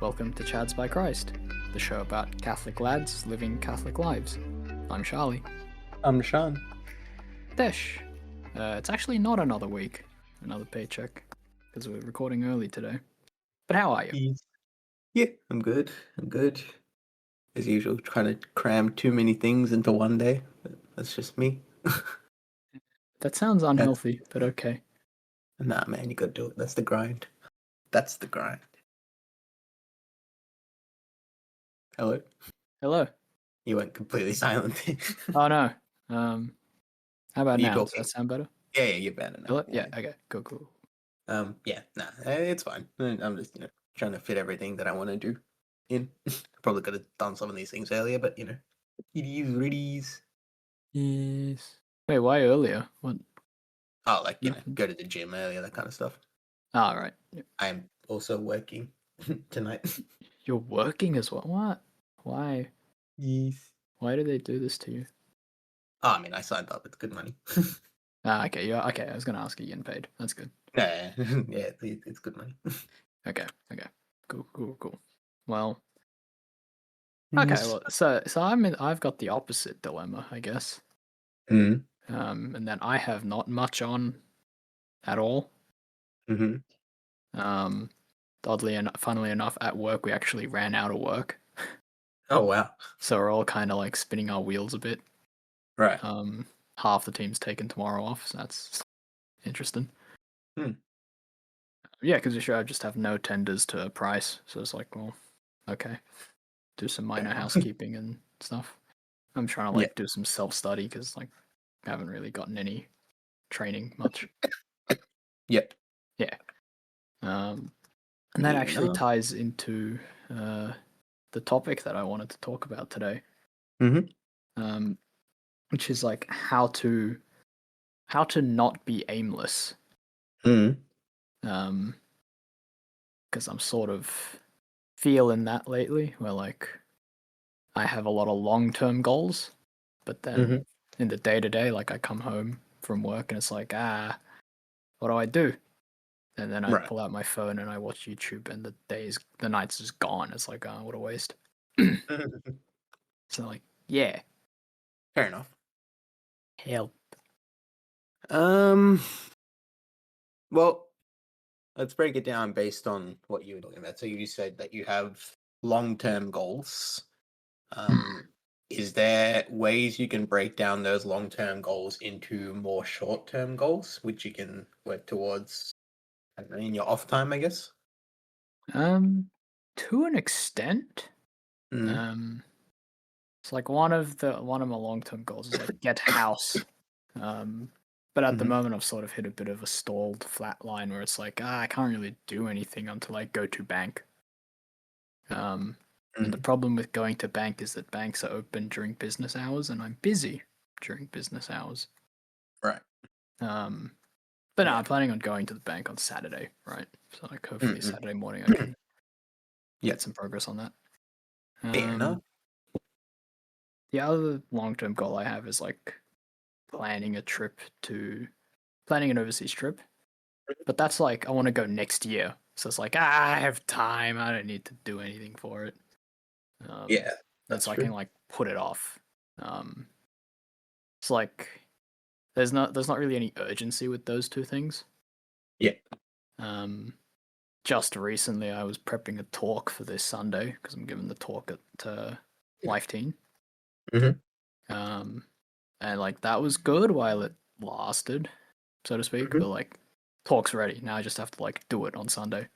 Welcome to Chads by Christ, the show about Catholic lads living Catholic lives. I'm Charlie. I'm Sean. Desh. It's actually not another week, another paycheck, because we're recording early today. But how are you? Yeah, I'm good. I'm good. As usual, trying to cram too many things into one day. But that's just me. That sounds unhealthy, but okay. Nah, man, you gotta do it. That's the grind. That's the grind. Hello? Hello. You went completely silent. Oh no. How about Are you now? Does talking? that sound better? Yeah, you're better now. Hello? Yeah, okay, cool. Yeah, nah, it's fine. I'm just, trying to fit everything that I want to do in. Probably could have done some of these things earlier, but, it is what it is. Yes. Wait, why earlier? What? Oh, like, Nothing. go to the gym earlier, that kind of stuff. Ah, right. I'm also working tonight. You're working as well? What? Why? Yes. Why do they do this to you? Oh, I mean, I signed up. It's good money. Ah, okay, yeah, okay. I was gonna ask you getting paid. That's good. Yeah, yeah, it's good money. Okay. Cool. Well, okay. Well, so I've got the opposite dilemma, I guess. Mm. And then I have not much on at all. Mm-hmm. Um, oddly and funnily enough, at work we actually ran out of work, Oh wow. so we're all kind of like spinning our wheels a bit. Right. Half the team's taken tomorrow off, so that's interesting. Hmm. Yeah, because sure I just have no tenders to a price, so it's like, well, okay, do some Fair minor enough. housekeeping and stuff. I'm trying to Yeah. like do some self study because like I haven't really gotten any training much. Yep. Yeah. And that Fair actually enough. ties into the topic that I wanted to talk about today, Mm-hmm. which is like how to not be aimless. Mm. Because I'm sort of feeling that lately, where like I have a lot of long-term goals, but then Mm-hmm. in the day-to-day, like I come home from work and it's like, what do I do? And then I Right. pull out my phone and I watch YouTube, and the night's just gone. It's like, oh, what a waste. Mhm. So like, yeah, Fair enough. help. Um. Well, let's break it down based on what you were talking about. So you said that you have long-term goals. Um, is there ways you can break down those long-term goals into more short-term goals, which you can work towards, I don't know, in your off time, I guess? To an extent, Mm. it's like one of my long-term goals is like get house. But at the Mhm. moment, I've sort of hit a bit of a stalled flat line where it's like, I can't really do anything until I go to bank. And the Mhm. problem with going to bank is that banks are open during business hours, and I'm busy during business hours. Right. But no, Yeah. I'm planning on going to the bank on Saturday, right? So like hopefully Mhm. Saturday morning I can Yeah. get some progress on that. Fair enough. The other long-term goal I have is like planning an overseas trip. But that's like I want to go next year. So it's like I have time. I don't need to do anything for it. Yeah, And that's so I can true. like put it off. It's like there's not really any urgency with those two things. Yeah. Just recently I was prepping a talk for this Sunday because I'm giving the talk at Life Teen. Mhm. And like that was good while it lasted, so to speak. Mhm. But like talk's ready now. I just have to like do it on Sunday.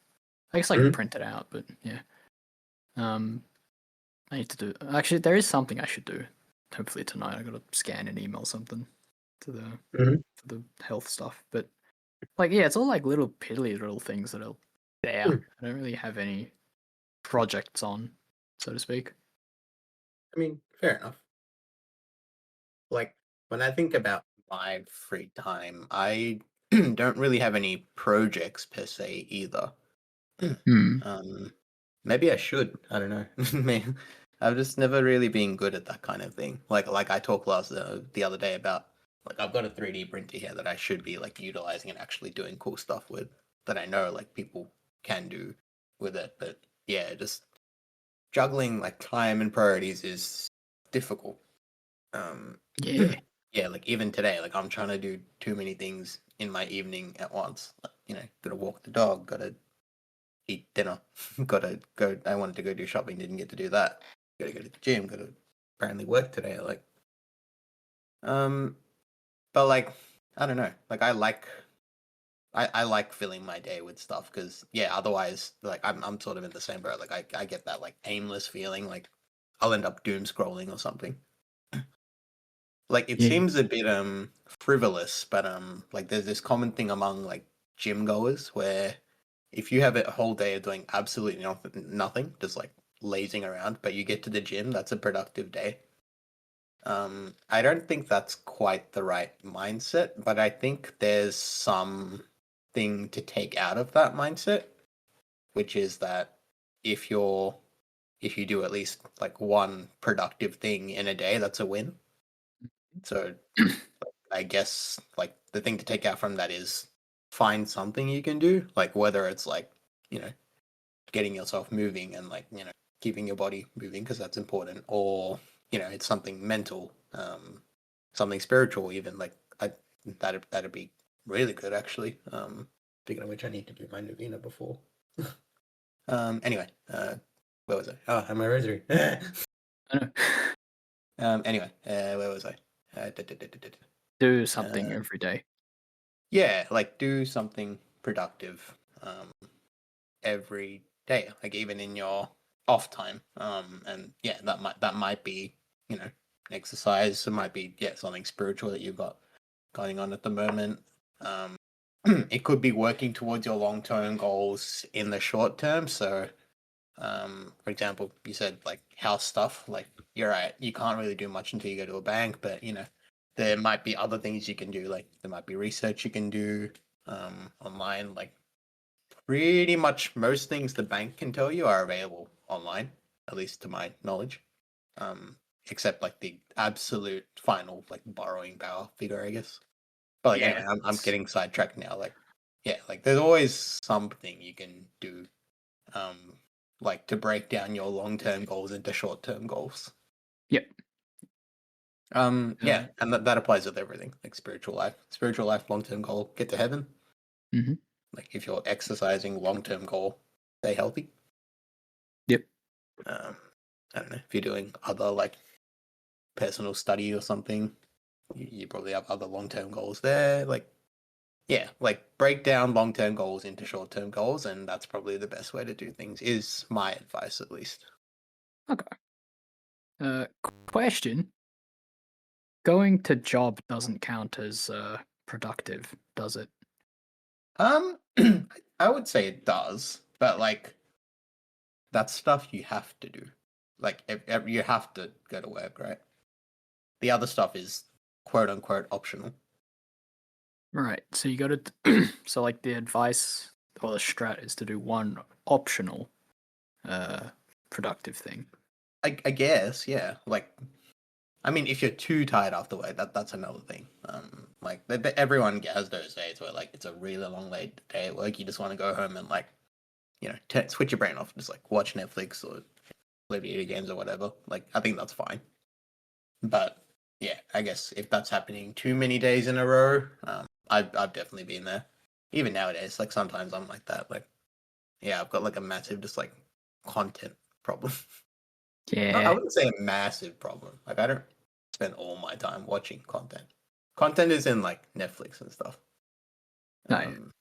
I guess like Mhm. print it out, but yeah. I need to do. Actually, there is something I should do. Hopefully tonight. I gotta scan and email something to the Mhm. for the health stuff. But like, yeah, it's all like little piddly little things that are there. Mm. I don't really have any projects on, so to speak. I mean, fair enough. Like when I think about my free time, I don't really have any projects per se either. Hmm. Um, maybe I should. I don't know. Man, I've just never really been good at that kind of thing. Like I talked the other day about like I've got a 3D printer here that I should be like utilizing and actually doing cool stuff with that I know like people can do with it, but yeah, just juggling like time and priorities is difficult. Um, Yeah. yeah, like even today, like I'm trying to do too many things in my evening at once. Like, gotta walk the dog, gotta eat dinner, gotta go. I wanted to go do shopping, didn't get to do that. Gotta go to the gym, gotta apparently work today. Um, but like, I don't know. Like, I like filling my day with stuff because yeah, otherwise, like I'm sort of in the same boat. Like I get that like aimless feeling. Like I'll end up doom scrolling or something. Like it Yeah. seems a bit frivolous, but like there's this common thing among like gym goers where if you have a whole day of doing absolutely nothing, just like lazing around, but you get to the gym, that's a productive day. I don't think that's quite the right mindset, but I think there's some thing to take out of that mindset, which is that if you're if you do at least like one productive thing in a day, that's a win. So I guess like the thing to take out from that is find something you can do, like whether it's like, you know, getting yourself moving and like, keeping your body moving because that's important, or, it's something mental, something spiritual even. Like that'd be really good actually. Speaking of which, I need to do my novena before. Anyway, where was I? Oh, and my rosary. I know. Anyway, where was I? Do Uh, something every day. yeah, like do something productive every day, like even in your off time. And yeah, that might be exercise. It might be something spiritual that you've got going on at the moment. Um, it could be working towards your long term goals in the short term. So for example, you said like house stuff. Like you're right, you can't really do much until you go to a bank, but there might be other things you can do. Like there might be research you can do online. Like pretty much most things the bank can tell you are available online, at least to my knowledge. Um, except like the absolute final like borrowing power figure, I guess. But like Yeah. anyway, I'm getting sidetracked now. Like yeah, like there's always something you can do um like to break down your long-term goals into short-term goals. Yep. Yeah, and that applies with everything, like spiritual life, long-term goal, get to heaven. Mm-hmm. Like if you're exercising, long-term goal, stay healthy. Yep. um I don't know if you're doing other like personal study or something, you probably have other long-term goals there. Like yeah, like break down long-term goals into short-term goals, and that's probably the best way to do things, is my advice at least. Okay. Question. Going to job doesn't count as productive, does it? um I would say it does, but like that's stuff you have to do. Like if you have to go to work, right? The other stuff is quote unquote optional. Right. So you got to. So like the advice or the strat is to do one optional, uh, productive thing. I guess, yeah. Like I mean, if you're too tired after work, that's another thing. Like everyone has those days where like it's a really long late day at work. You just want to go home and like switch your brain off, just like watch Netflix or play video games or whatever. Like I think that's fine. But yeah, I guess if that's happening too many days in a row, I've definitely been there. Even nowadays, like sometimes I'm like that. Like yeah, I've got like a massive just like content problem. No, I Yeah. wouldn't say a massive problem. Like I don't spend all my time watching content. Content is in like Netflix and stuff. No. Yeah. Um,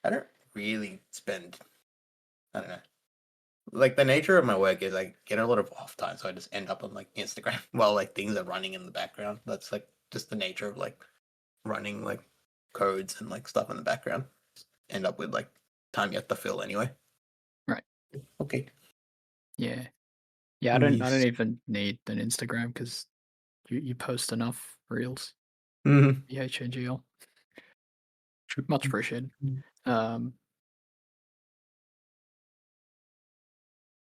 I don't really spend. I don't know. Like the nature of my work is I get a lot of off time, so I just end up on like Instagram while like things are running in the background. That's like just the nature of like running like codes and like stuff in the background. End up with like time you have to fill anyway. Right. Okay. Yeah. Yeah. I don't Yes. even need an Instagram because you post enough reels. Mm-hmm. BHNGL. Much appreciated. Um.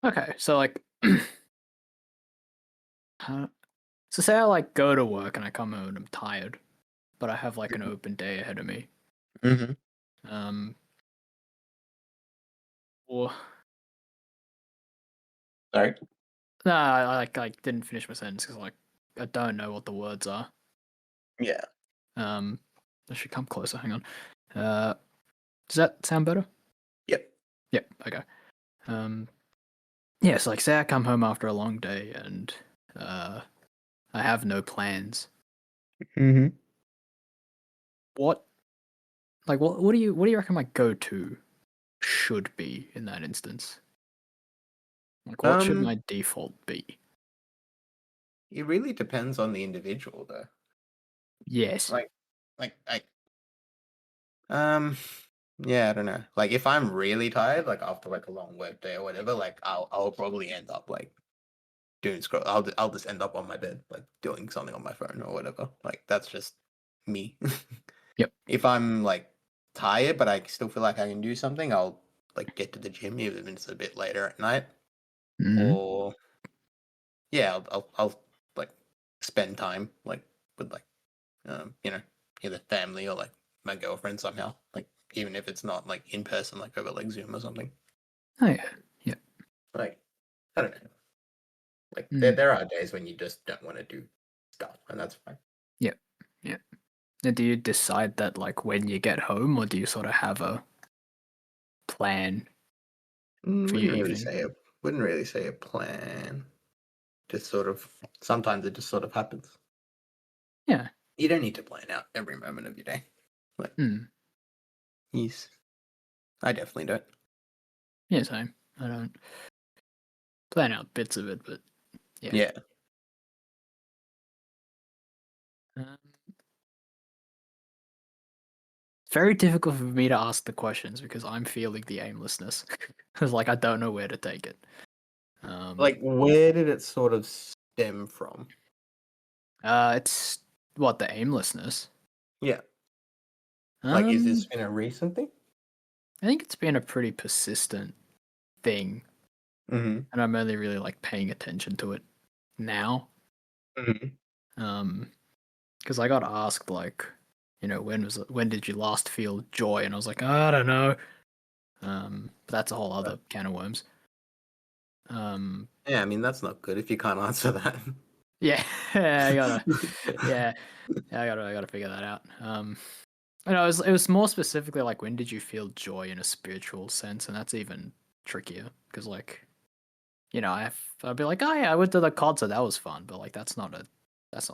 Okay. So like. So say I like go to work and I come home and I'm tired, but I have like an open day ahead of me. Mm-hmm. Um. Or Sorry. No, I didn't finish my sentence because like I don't know what the words are. Yeah. Um, I should come closer. Hang on. Uh, does that sound better? Yep. Yep. Okay. Um, yeah. So like, say I come home after a long day and uh, I have no plans. Mm-hmm. What what do you reckon my go to should be in that instance? Like, what should Um, my default be? it really depends on the individual, though. Yes. Like, like, um, yeah, I don't know. Like, if I'm really tired, like after like a long work day or whatever, like I'll probably end up like doing scroll. I'll just end up on my bed, like doing something on my phone or whatever. Like that's just me. Yep. If I'm like tired, but I still feel like I can do something, I'll like get to the gym even if it's a bit later at night. Hmm. Or yeah, I'll like spend time like with like you know, either family or like my girlfriend somehow. Like even if it's not like in person, like over like Zoom or something. Oh yeah. Yep. Like I don't know. Like Mm. there are days when you just don't want to do stuff, and that's fine. Yep. Yep. Now, do you decide that like when you get home, or do you sort of have a plan for your Wouldn't really evening? say a plan. Just sort of sometimes it just sort of happens. Yeah. You don't need to plan out every moment of your day. Like Mm. yes, I definitely don't. Yeah. Same. I don't plan out bits of it, but yeah. Yeah. Um, very difficult for me to ask the questions because I'm feeling the aimlessness. Because like I don't know where to take it. Um, Like where did it sort of stem from? it's what the aimlessness. Yeah. Like is this Um, been a recent thing? I think it's been a pretty persistent thing, Mm-hmm. and I'm only really like paying attention to it now. Mm-hmm. Um, because I got asked like, when did you last feel joy? And I was like, I don't know. But that's a whole other can of worms. Um, Yeah, I mean that's not good if you can't answer that. yeah, I gotta, yeah, I gotta figure that out. It was more specifically like when did you feel joy in a spiritual sense, and that's even trickier because like I'd be like, oh yeah, I went to the concert, that was fun, but like that's not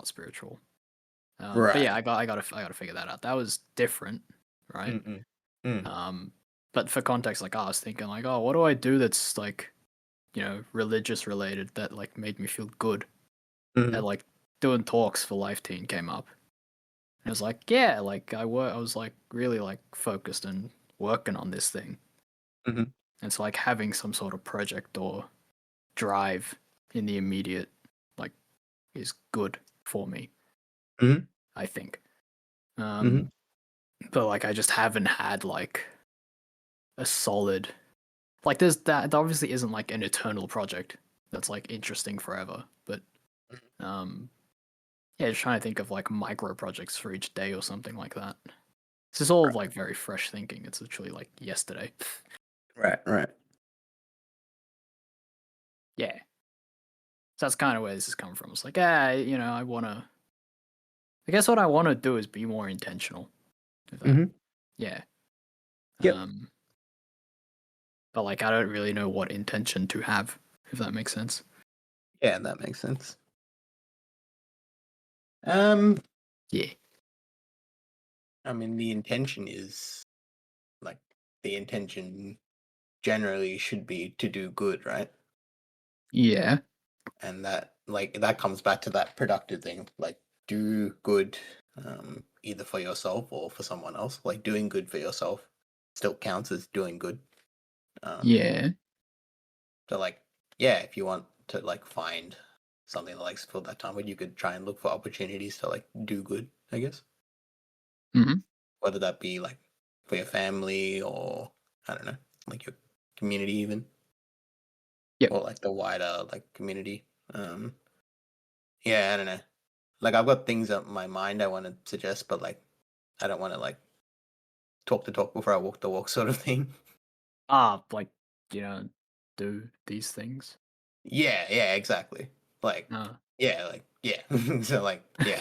spiritual. But yeah, Right. I gotta figure that out. That was different, right? Mm-mm. Mm. Um, but for context, like I was thinking, like, oh, what do I do that's like religious related that like made me feel good? And Mhm. like doing talks for Life Teen came up. And it was like, yeah, like I was like really like focused and working on this thing. Mhm. And so like having some sort of project or drive in the immediate like is good for me, Mhm. I think. Um, Mhm. but like I just haven't had like a solid like there obviously isn't like an eternal project that's like interesting forever, but um yeah, just trying to think of like micro projects for each day or something like that. This is all like very fresh thinking. It's literally like yesterday. Right. Right. Yeah. So that's kind of where this is coming from. It's like, I guess what I want to do is be more intentional with that. Mhm. Yeah. Yep. Um, but like, I don't really know what intention to have, if that makes sense. Yeah, that makes sense. Um, Yeah. I mean, the intention is like the intention generally should be to do good, right? Yeah. And that like that comes back to that productive thing, like do good, either for yourself or for someone else. Like doing good for yourself still counts as doing good. Um, Yeah. So like, yeah, if you want to like find something that like fill that time with, you could try and look for opportunities to like do good, I guess. Hmm. Whether that be like for your family or I don't know, like your community even, Yep. or like the wider like community. Um yeah, I don't know. Like I've got things up in my mind I want to suggest, but like I don't want to like talk the talk before I walk the walk sort of thing. Like, you know, do these things. Yeah, exactly. Like, Uh, yeah. So like, okay.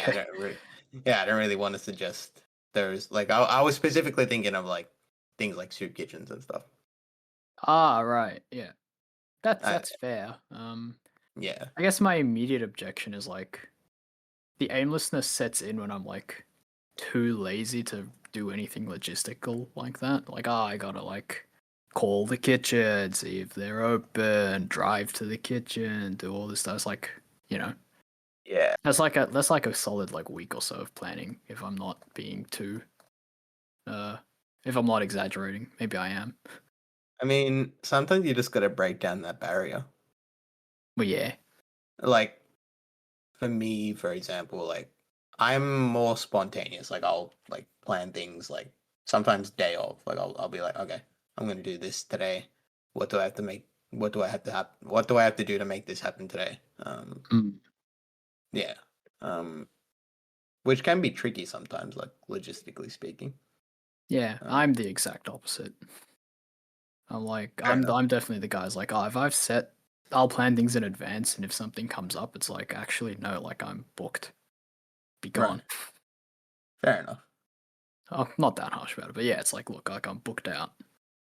I don't really want to suggest those. Like, I was specifically thinking of like things like soup kitchens and stuff. Ah, right. Yeah. That's I, that's fair. yeah, I guess my immediate objection is like the aimlessness sets in when I'm like too lazy to do anything logistical like that. Like, I gotta like call the kitchen, see if they're open, drive to the kitchen, do all this stuff. It's like, you know, yeah. that's like a solid like week or so of planning if I'm not being too uh if I'm not exaggerating. Maybe I am. I mean, sometimes you just gotta break down that barrier. But yeah. Like for me, for example, like I'm more spontaneous. Like I'll like plan things like sometimes day of. Like I'll be like, okay, I'm gonna do this today. What do I have to make? What do I have to happen? What do I have to do to make this happen today? Mm. Yeah. Um, which can be tricky sometimes, like logistically speaking. Yeah, Uh, I'm the exact opposite. I'm like fair I'm enough. I'm definitely the guys like, oh, if I've set I'll plan things in advance, and if something comes up, it's like, actually no, like I'm booked. Be Right. gone. Fair enough. Oh, not that harsh about it, but yeah, it's like, look, I'm booked out.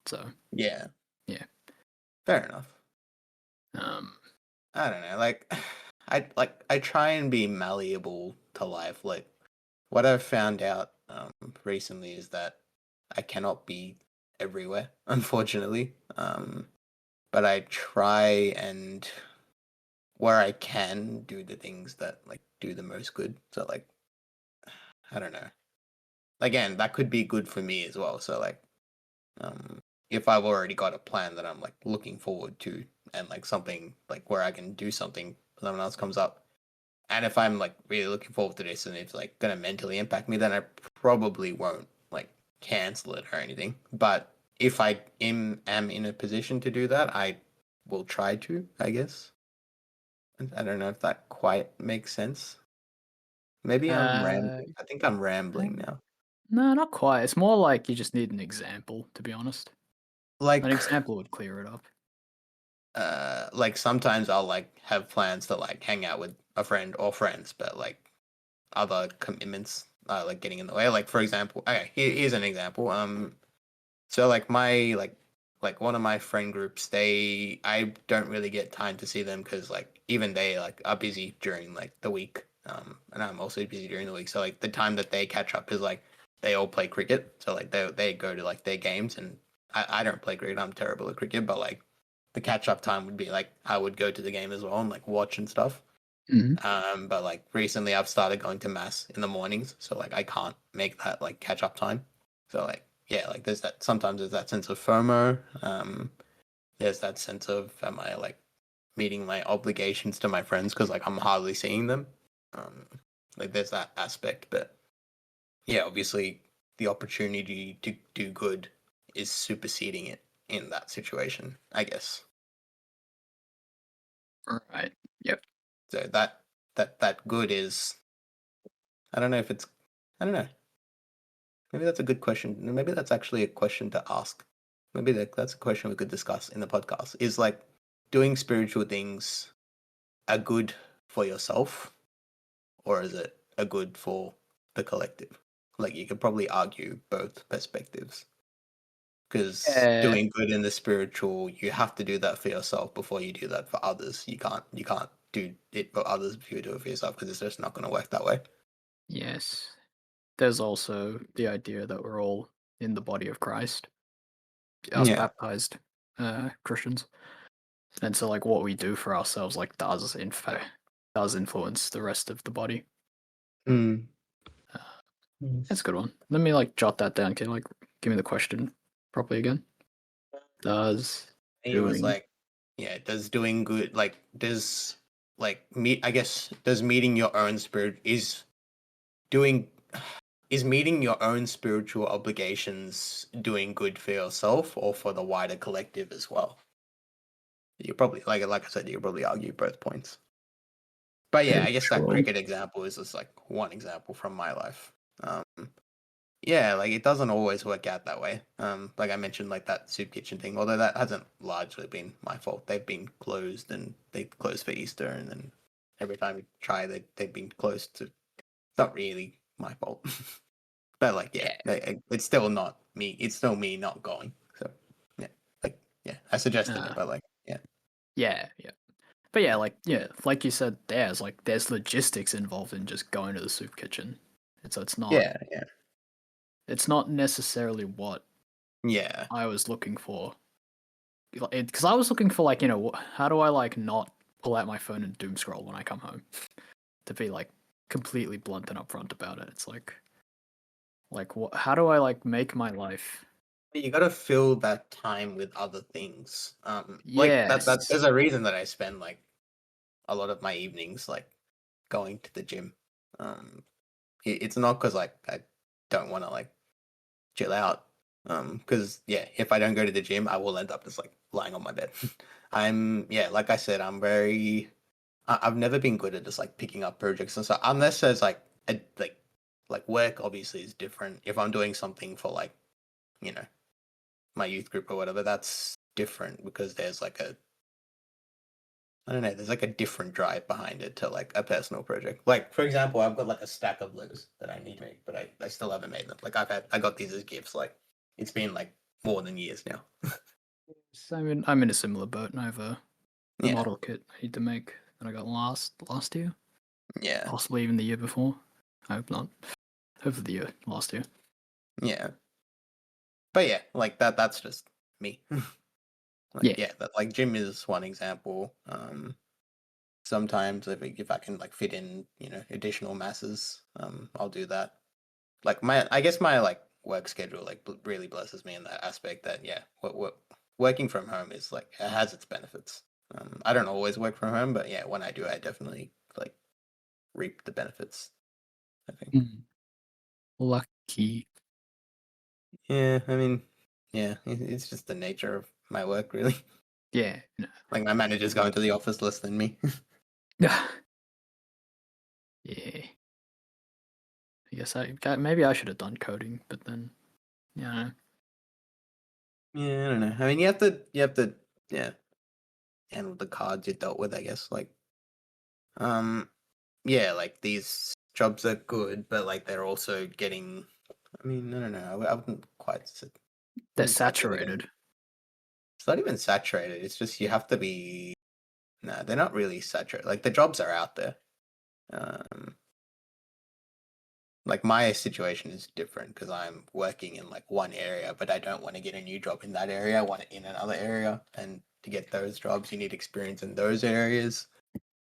So Yeah. yeah. Fair enough. Um I don't know. Like, I try and be malleable to life. Like, what I've found out recently is that I cannot be everywhere, unfortunately. But I try and where I can do the things that like do the most good. So like, I don't know. Again, that could be good for me as well. So like, um, if I've already got a plan that I'm like looking forward to, and like something like where I can do something, someone else comes up. And if I'm like really looking forward to this and it's like gonna mentally impact me, then I probably won't like cancel it or anything. But if I am in a position to do that, I will try to, I guess. I don't know if that quite makes sense. Maybe I'm uh rambling. I think I'm rambling um, now. no, not quite. It's more like you just need an example, to be honest. An Like example would clear it up. like sometimes I'll like have plans to like hang out with a friend or friends, but like other commitments like getting in the way. Like for example, okay, here's an example. So like one of my friend groups, they I don't really get time to see them because like even they like are busy during like the week, and I'm also busy during the week. So like the time that they catch up is like they all play cricket. So like they go to like their games, and I don't play cricket. I'm terrible at cricket, but like the catch up time would be like I would go to the game as well and like watch and stuff. Hmm. But like recently I've started going to mass in the mornings, so like I can't make that like catch up time. So like yeah, like there's that sometimes there's that sense of FOMO. There's that sense of am I like meeting my obligations to my friends because like I'm hardly seeing them. Um, like there's that aspect, but yeah, obviously the opportunity to do good is superseding it in that situation, I guess. Right. Yep. So that good is I don't know if it's I don't know. Maybe that's a good question. Maybe that's actually a question to ask. Maybe that's a question we could discuss in the podcast. Is like doing spiritual things a good for yourself, or is it a good for the collective? Like you could probably argue both perspectives. Because Yeah. doing good in the spiritual, you have to do that for yourself before you do that for others. You can't do it for others if you do it for yourself because it's just not going to work that way. Yes. There's also the idea that we're all in the body of Christ, us Yeah. baptized Christians. And so like what we do for ourselves like does in fact does influence the rest of the body. Mm. Uh, that's a Yes. good one. Let me like jot that down. Can you like give me the question properly again? Does It was doing like, yeah, does doing good like does like meet I guess does meeting your own spirit doing is meeting your own spiritual obligations doing good for yourself or for the wider collective as well? You probably like I said, you probably argue both points. But yeah, I guess that spiritual? cricket example is just like one example from my life. Um Yeah, like it doesn't always work out that way. Like I mentioned, like that soup kitchen thing. Although that hasn't largely been my fault. They've been closed, and they closed for Easter, and then every time we try, they've been closed. To it's not really my fault, but like yeah, Yeah. it's still not me. It's still me not going. So yeah, like yeah, I suggested it, Uh, but like yeah, yeah, yeah. But yeah, like you said, there's logistics involved in just going to the soup kitchen. And so yeah, yeah, it's not necessarily what yeah, I was looking for. Because I was looking for like, how do I like not pull out my phone and doom scroll when I come home? To be like completely blunt and upfront about it. It's like what? How do I like make my life? you got to fill that time with other things. Like that. Yes. There's a reason that I spend like a lot of my evenings like going to the gym. Um, it's not because like I don't want to like chill out. Because yeah, if I don't go to the gym, I will end up just like lying on my bed. I'm yeah, like I said, I'm very. I've never been good at just like picking up projects and stuff unless there's like a like work obviously is different. If I'm doing something for like you know my youth group or whatever, that's different because there's like a I don't know, there's like a different drive behind it to like a personal project. Like for example, I've got like a stack of Legos that I need to make, but I still haven't made them. Like I got these as gifts. Like it's been like more than years now. So I'm in a similar boat, and I have a Yeah, model kit I need to make that I got last year, yeah, possibly even the year before. I hope not. Hopefully the year last year. yeah. But yeah, like that's just me. Like Yeah. yeah, that like gym is one example. Sometimes if I can like fit in, additional masses, I'll do that. Like my I guess my like work schedule like really blesses me in that aspect that yeah, what working from home is like it has its benefits. I don't always work from home, but yeah, when I do, I definitely like reap the benefits. I think. Mm. Lucky. Yeah, I mean, yeah, it's just the nature of my work, really. Yeah. Like my manager's going to the office less than me. Yeah. Yeah. I guess maybe I should have done coding, but then yeah. Yeah, I don't know. I mean, you have to, yeah, handle the cards you're dealt with, I guess. Like, um, yeah, like these jobs are good, but like they're also getting. I mean, I don't know. I They're wouldn't quite say they're getting. saturated. It's not even saturated. It's just you have to be. No, they're not really saturated. Like the jobs are out there. Um, like my situation is different because I'm working in like one area, but I don't want to get a new job in that area. I want it in another area, and to get those jobs, you need experience in those areas.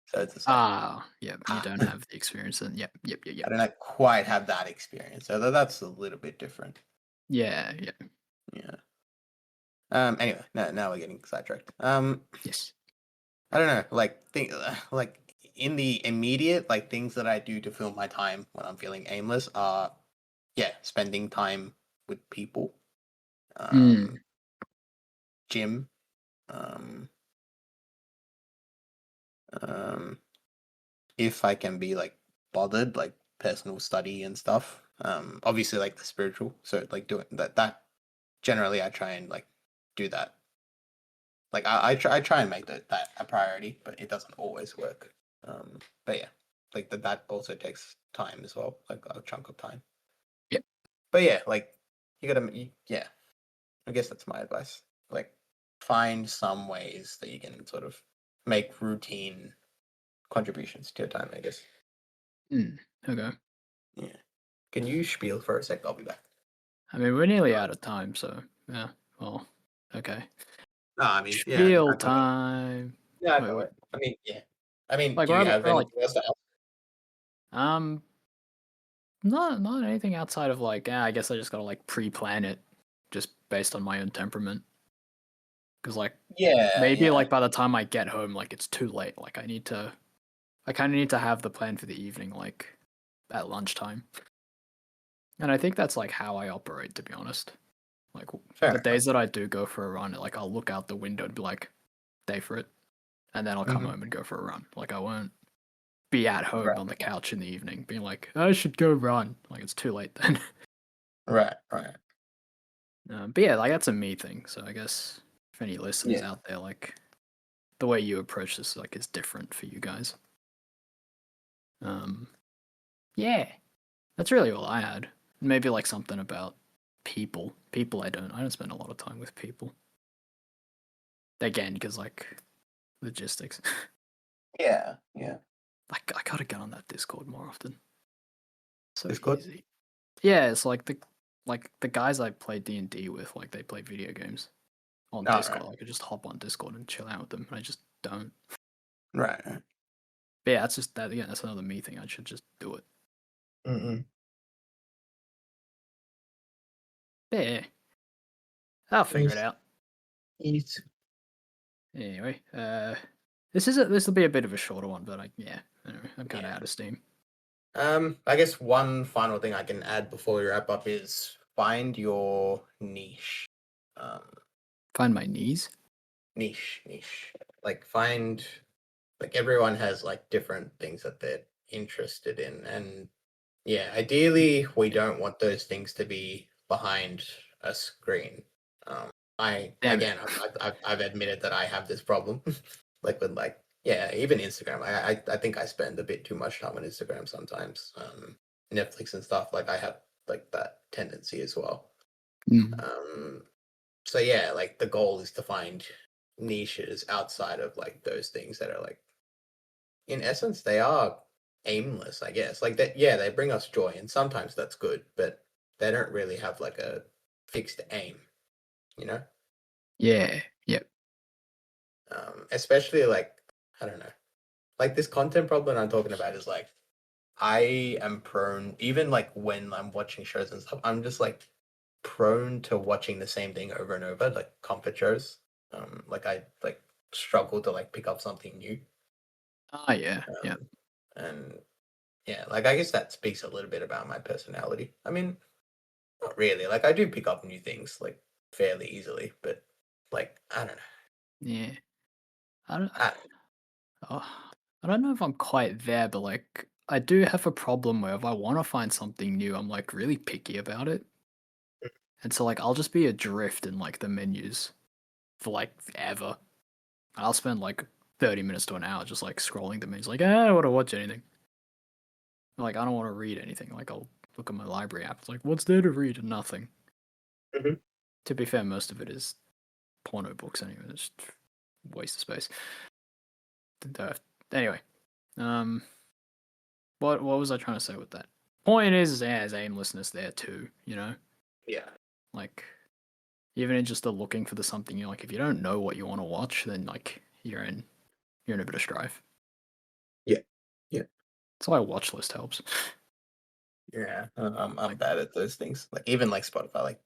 So it's just like Ah, yep, you ah, don't have the experience then. Yep, yep, yep, I yep. don't like, quite have that experience. So that's a little bit different. Yeah, yeah. Yeah. Anyway, now we're getting sidetracked. Yes. I don't know. Like think like in the immediate like things that I do to fill my time when I'm feeling aimless are yeah spending time with people. Mm. Um, gym. Um, um, if I can be like bothered, like personal study and stuff. Obviously like the spiritual. So like doing that generally I try and like do that. Like I try and make that a priority, but it doesn't always work. But yeah, like that also takes time as well, like a chunk of time. Yep. But yeah, like yeah. I guess that's my advice. Like find some ways that you can sort of make routine contributions to your time. I guess. Mm. Okay. Yeah. Can you spiel for a sec? I'll be back. I mean, we're nearly out of time, so yeah. Well, okay. No, I mean, yeah, Spiel I got it. time. Yeah, I Wait, got wait. it. I mean, yeah. I mean, Like do you have we're like anything else to ask? um not anything outside of like I guess I just gotta like pre-plan it, just based on my own temperament. Because like Yeah, maybe yeah. like by the time I get home, like it's too late. Like I kind of need to have the plan for the evening, like at lunchtime. And I think that's like how I operate, to be honest. Like the Fair enough. days that I do go for a run, like I'll look out the window and be like, day for it, and then I'll come Hmm. home and go for a run. Like I won't be at home Right. on the couch in the evening, being like, I should go run. Like it's too late then. Right, right. But yeah, like that's a me thing. So I guess if any listeners Yeah. out there, like the way you approach this, like is different for you guys. Um, yeah, that's really all I had. Maybe like something about people. People, I don't spend a lot of time with people. Again, because like logistics. Yeah, yeah. I gotta get on that Discord more often. So Discord? easy. Yeah, it's like the guys I play D&D with, like they play video games on Alright. Discord. I could just hop on Discord and chill out with them. And I just don't. Right, right. But yeah, that's just that again. That's another me thing. I should just do it. Mm-mm. But yeah, I'll figure it Yes. out. Yes. Anyway, this will be a bit of a shorter one, but yeah. Anyway, I'm kind of Yeah. out of steam. I guess one final thing I can add before we wrap up is find your niche. Um, Find my knees. niche. Like find like everyone has like different things that they're interested in, and yeah, ideally we don't want those things to be behind a screen. Um, I Damn it. again, I've admitted that I have this problem, like with like yeah, even Instagram. I think I spend a bit too much time on Instagram sometimes. Netflix and stuff. Like I have like that tendency as well. Mm. Um, so yeah, like the goal is to find niches outside of like those things that are like in essence they are aimless, I guess. Like that yeah, they bring us joy and sometimes that's good, but they don't really have like a fixed aim, you know? Yeah. Yep. Especially like I don't know. Like this content problem I'm talking about is like I am prone even like when I'm watching shows and stuff, I'm just like prone to watching the same thing over and over, like comfort shows. Like I like struggle to like pick up something new. Ah, yeah. Yeah. Um, and yeah, like I guess that speaks a little bit about my personality. I mean, not really. Like I do pick up new things like fairly easily, but like I don't know. Yeah. I don't. I, Oh, I don't know if I'm quite there, but like I do have a problem where if I want to find something new, I'm like really picky about it. And so like I'll just be adrift in like the menus for like ever. I'll spend like 30 minutes to an hour just like scrolling the menus like I don't want to watch anything. Like I don't want to read anything. Like I'll look at my library app. It's like what's there to read? Nothing. Mhm. To be fair, most of it is porno books anyway. It's just waste of space. Anyway, um, what was I trying to say with that? Point is, there's aimlessness there too. You know, Yeah. like even in just the looking for the something you like. If you don't know what you want to watch, then like you're in a bit of strife. Yeah. Yeah. That's why a watch list helps. Yeah. I'm Like bad at those things. Like even like Spotify, like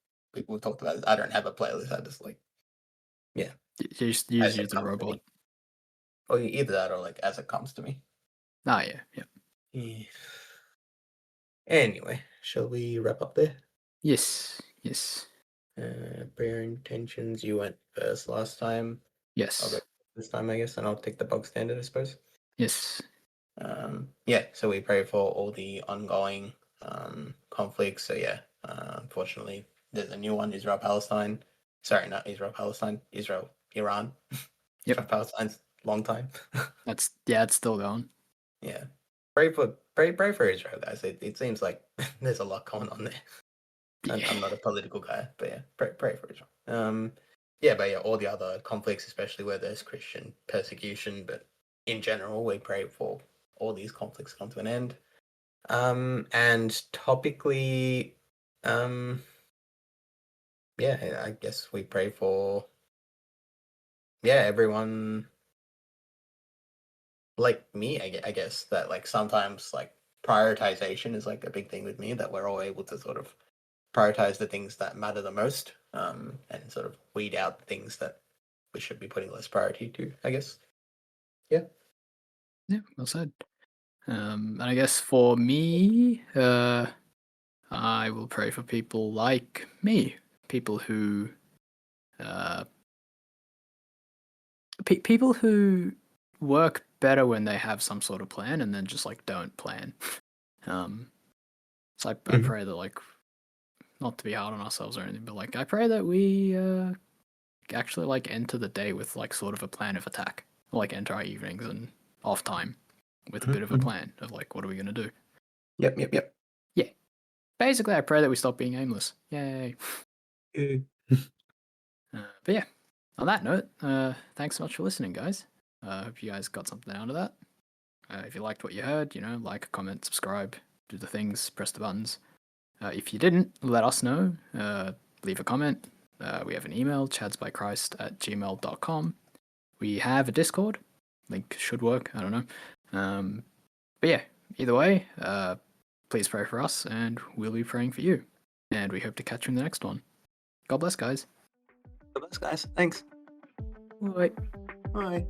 we talked about it. I don't have a playlist. I just like yeah, you just as it use the comes to robot. me. Or either that or like as it comes to me. Ah, yeah, yeah. Yeah. Anyway, shall we wrap up there? Yes, yes, Prayer intentions. You went first last time. I'll go yes, this time, I guess, and I'll take the bog standard, I suppose. yes. Yeah, so we pray for all the ongoing conflicts. So yeah, unfortunately, there's a new one: Israel Palestine. Sorry, not Israel Palestine. Israel Iran. Yep. Israel Palestine's long time. It's still going. Yeah, pray for Israel, guys. It seems like there's a lot going on there. Yeah. I'm not a political guy, but yeah, pray for Israel. Yeah, but yeah, all the other conflicts, especially where there's Christian persecution, but in general, we pray for all these conflicts come to an end. And topically, um, yeah, I guess we pray for yeah everyone like me. I guess that like sometimes like prioritization is like a big thing with me that we're all able to sort of prioritize the things that matter the most, and sort of weed out the things that we should be putting less priority to, I guess. Yeah. Yeah, well said. And I guess for me, I will pray for people like me, people who, uh, people who work better when they have some sort of plan and then just like don't plan. Um, so I Mhm. pray that like not to be hard on ourselves or anything, but like I pray that we actually like enter the day with like sort of a plan of attack, like enter our evenings and off time with a bit of a plan of like what are we gonna do. Yep. Yeah, basically I pray that we stop being aimless. Yay. But yeah, on that note, thanks so much for listening, guys. Hope you guys got something out of that. If you liked what you heard, like, comment, subscribe, do the things, press the buttons. If you didn't, let us know. Leave a comment. We have an email, chadsbychrist@gmail.com. We have a Discord. Link should work. I don't know. But yeah, either way, please pray for us, and we'll be praying for you. And we hope to catch you in the next one. God bless, guys. God bless, guys. Thanks. Bye. Bye.